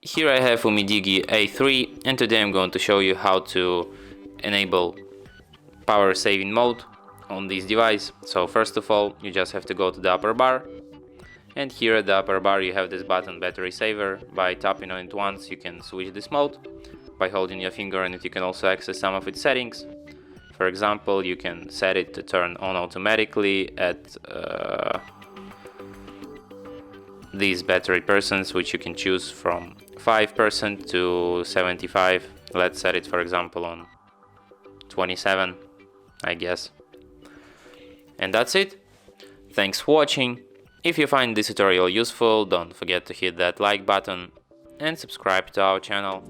Here I have UMIDIGI A3, and today I'm going to show you how to enable power saving mode on this device. So first of all, you just have to go to the upper bar, and here at the upper bar you have this button battery saver. By tapping on it once you can switch this mode. By holding your finger on it you can also access some of its settings. For example, you can set it to turn on automatically at these battery percents, which you can choose from 5% to 75. Let's set it for example on 27, I guess. And that's it. Thanks for watching. If you find this tutorial useful, don't forget to hit that like button and subscribe to our channel.